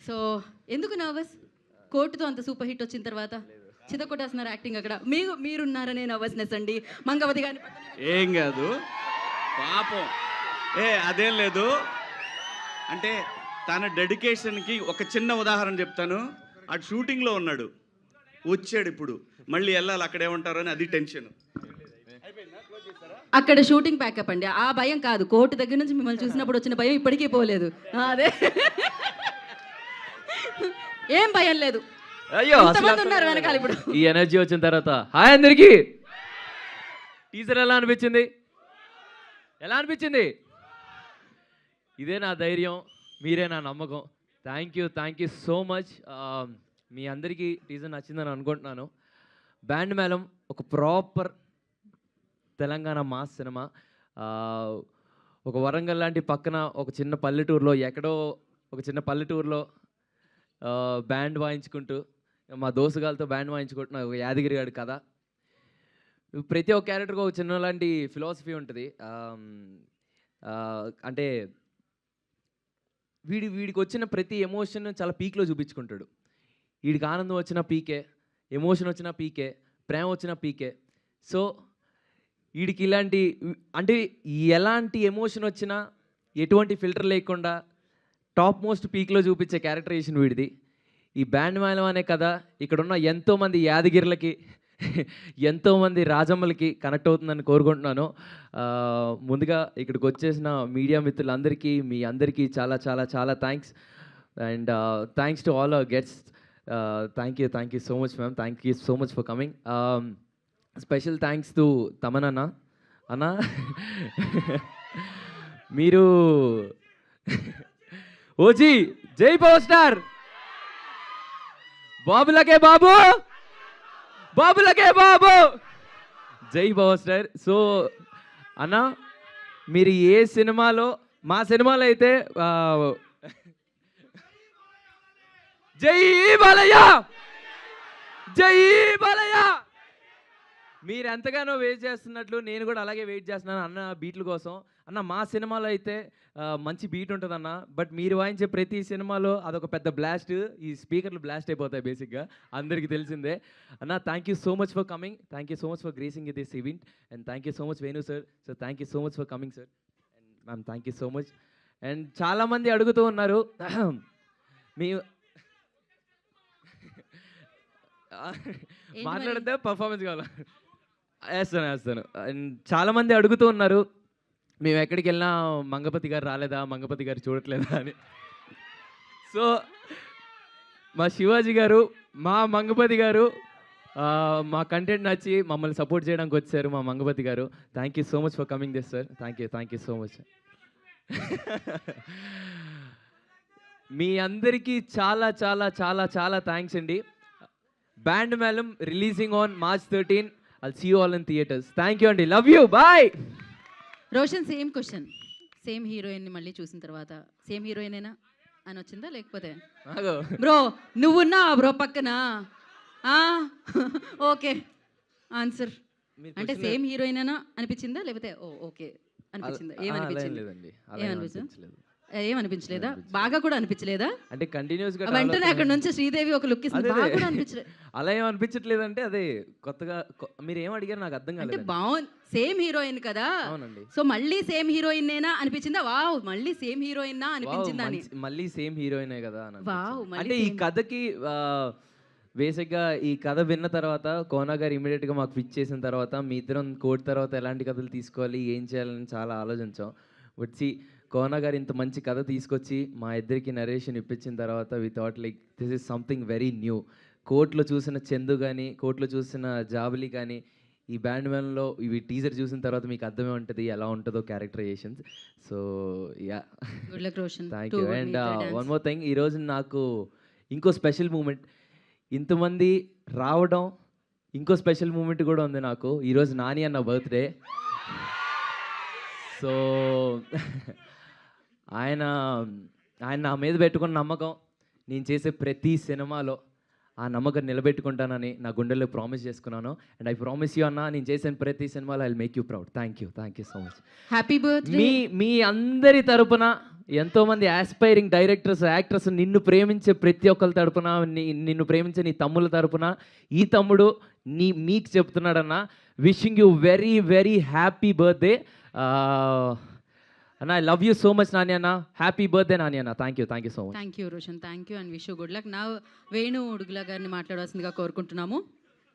So ఎందుకు nervous? కోర్టుతో అంత super hit వచ్చిన తర్వాత చితకొట్టేస్తున్నారు యాక్టింగ్ అక్కడ. మీరున్నారనే నర్వస్నెస్ అండి. మంగవతి గారిని ఏం కాదు పాపం. అదేం లేదు. అంటే తన డెడికేషన్కి ఒక చిన్న ఉదాహరణ చెప్తాను. అటు షూటింగ్లో ఉన్నాడు, వచ్చాడు, ఇప్పుడు మళ్ళీ వెళ్ళాలి, అక్కడేమంటారు అని అది టెన్షన్. అక్కడ షూటింగ్ ప్యాకప్ అండి. ఆ భయం కాదు, కోర్టు దగ్గర నుంచి మిమ్మల్ని చూసినప్పుడు వచ్చిన భయం ఇప్పటికీ పోలేదు. అదే ఏం భయం లేదు. అయ్యో ఉన్నారు వెనకాల. ఇప్పుడు ఈ ఎనర్జీ వచ్చిన తర్వాత హాయ్ అందరికి. టీజర్ ఎలా అనిపించింది? ఎలా అనిపించింది? ఇదే నా ధైర్యం, మీరే నా నమ్మకం. Thank you so much. మీ అందరికీ టీజర్ నచ్చిందని అనుకుంటున్నాను. బ్యాండ్ మేళం ఒక ప్రాపర్ తెలంగాణ మాస్ సినిమా. ఒక వరంగల్ లాంటి పక్కన ఒక చిన్న పల్లెటూరులో, ఎక్కడో ఒక చిన్న పల్లెటూరులో బ్యాండ్ వాయించుకుంటూ, మా దోసుగాలతో బ్యాండ్ వాయించుకుంటున్న ఒక యాదగిరి గారి కథ. ప్రతి ఒక్క క్యారెక్టర్కి ఒక చిన్న లాంటి ఫిలాసఫీ ఉంటుంది. అంటే వీడికి వచ్చిన ప్రతి ఎమోషన్ చాలా పీక్లో చూపించుకుంటాడు. వీడికి ఆనందం వచ్చిన పీకే, ఎమోషన్ వచ్చిన పీకే, ప్రేమ వచ్చిన పీకే. సో వీడికి ఇలాంటి, అంటే ఎలాంటి ఎమోషన్ వచ్చినా ఎటువంటి ఫిల్టర్ లేకుండా టాప్ మోస్ట్ పీక్లో చూపించే క్యారెక్టరైజేషన్ వీడిది. ఈ బ్యాండ్ మేళం అనే కథ ఇక్కడున్న ఎంతోమంది యాదగిరిలకి, ఎంతోమంది రాజమ్మలకి కనెక్ట్ అవుతుందని కోరుకుంటున్నాను. ముందుగా ఇక్కడికి వచ్చేసిన మీడియా మిత్రులందరికీ, మీ అందరికీ చాలా చాలా చాలా thanks. And thanks to all our guests. Thank you so much ma'am. Thank you so much for coming. Special thanks to Thaman అన్న. మీరు ఓజీ జై పవర్ స్టార్, బాబులకే బాబు, బాబులకే బాబు, జై పవర్ స్టార్. సో అన్న, మీరు ఏ సినిమాలో, మా సినిమాలో అయితే జై బాలయ్య, జై బాలయ్య, మీరు ఎంతగానో వెయిట్ చేస్తున్నట్లు నేను కూడా అలాగే వెయిట్ చేస్తున్నాను అన్న బీట్ల కోసం. అన్న మా సినిమాలో అయితే మంచి బీట్ ఉంటుంది అన్న, బట్ మీరు వాయించే ప్రతి సినిమాలో అదొక పెద్ద బ్లాస్ట్. ఈ స్పీకర్లు బ్లాస్ట్ అయిపోతాయి బేసిక్గా, అందరికీ తెలిసిందే. అన్న thank you so much for coming. Thank you so much for gracing this event. And thank you so much Venu sir. So thank you so much for coming sir. And ma'am thank you so much. And చాలామంది అడుగుతూ ఉన్నారు మీ మాట్లాడితే performance కావాలా? వేస్తాను. And చాలామంది అడుగుతూ ఉన్నారు, మేము ఎక్కడికి వెళ్ళినా మంగపతి గారు రాలేదా, మంగపతి గారు చూడట్లేదా అని. సో మా శివాజీ గారు, మా మంగపతి గారు, మా కంటెంట్ నచ్చి మమ్మల్ని సపోర్ట్ చేయడానికి వచ్చారు మా మంగపతి గారు. Thank you so much for coming this sir. Thank you so much. మీ అందరికీ చాలా చాలా చాలా చాలా థ్యాంక్స్ అండి. Band Melam releasing on March 13. I'll see you all in theaters. Thank you అండి. Love you. Bye. Roshan, same question. Same హీరోయిన్ని మళ్ళీ చూసిన తర్వాత సేమ్ హీరోయినేనా అని వచ్చిందా, లేకపోతే బ్రో నువ్వున్నా బ్రో పక్కన? Okay answer. అంటే సేమ్ హీరోయినేనా అనిపించిందా, లేకపోతే ఓకే అనిపించిందా? ఏమనిపించలేదా? బాగా కూడా అనిపించలేదా? అంటే కంటిన్యూస్ గా వెంటనే అక్కడ నుంచి శ్రీదేవి ఒక లుక్ ఇస్తుంది, బాగా కూడా అనిపించలేదు. అలా ఏం అనిపించట్లేదు. అంటే అదే కొత్తగా మీరు ఏం అడిగారు నాకు అర్థం కాలేదు. అంటే బాగుంది, సేమ్ హీరోయిన్ కదా. అవునండి. సో మళ్ళీ సేమ్ హీరోయిన్ నేనా అనిపించిందా? వావ్, మళ్ళీ సేమ్ హీరోయిన్ నా అనిపించిందా అని. మళ్ళీ సేమ్ హీరోయినే కదా అని. వావ్. అంటే ఈ కథకి బేసిక్గా ఈ కథ విన్న తర్వాత కోనా గారు ఇమీడియట్గా మాకు పిచ్ చేసిన తర్వాత మీ ఇద్దరం కోర్టు తర్వాత ఎలాంటి కథలు తీసుకోవాలి, ఏం చేయాలని చాలా ఆలోచించాం. వచ్చి కోనా గారు ఇంత మంచి కథ తీసుకొచ్చి మా ఇద్దరికి నరేషన్ ఇప్పించిన తర్వాత we thought like this is something very new. కోర్టులో చూసిన చందు కానీ, కోర్టులో చూసిన జాబిలి కానీ, ఈ బ్యాండ్ మేళంలో ఇవి టీజర్ చూసిన తర్వాత మీకు అర్థమే ఉంటుంది ఎలా ఉంటుందో characterisations. So yeah, thank you. And one more thing, ఈరోజు నాకు ఇంకో స్పెషల్ మూమెంట్, ఇంతమంది రావడం, ఇంకో స్పెషల్ మూమెంట్ కూడా ఉంది నాకు. ఈరోజు నాని అన్న బర్త్డే. సో ఆయన నా మీద పెట్టుకున్న నమ్మకం, నేను చేసే ప్రతి సినిమాలో ఆ నమ్మకం నిలబెట్టుకుంటానని నా గుండెల్లో ప్రామిస్ చేసుకున్నాను. అండ్ ఐ ప్రామిస్ యూ అన్న, నేను చేసిన ప్రతి సినిమాలో I make you proud. Thank you so much. Happy birthday. మీ అందరి తరపున, ఎంతోమంది ఆస్పైరింగ్ డైరెక్టర్స్, యాక్టర్స్, నిన్ను ప్రేమించే ప్రతి ఒక్కరి తరపున, నిన్ను ప్రేమించే నీ తమ్ముల తరపున ఈ తమ్ముడు మీకు చెప్తున్నాడన్న, wishing you very very happy birthday అన్న. I love you so much Nani అన్న. హ్యాపీ బర్త్డే నాని అన్న. Thank you so much. Thank you Roshan, thank you and wish you good luck. నా వేణు ఉడుగుల గారిని మాట్లాడవలసిందిగా కోరుకుంటున్నాము.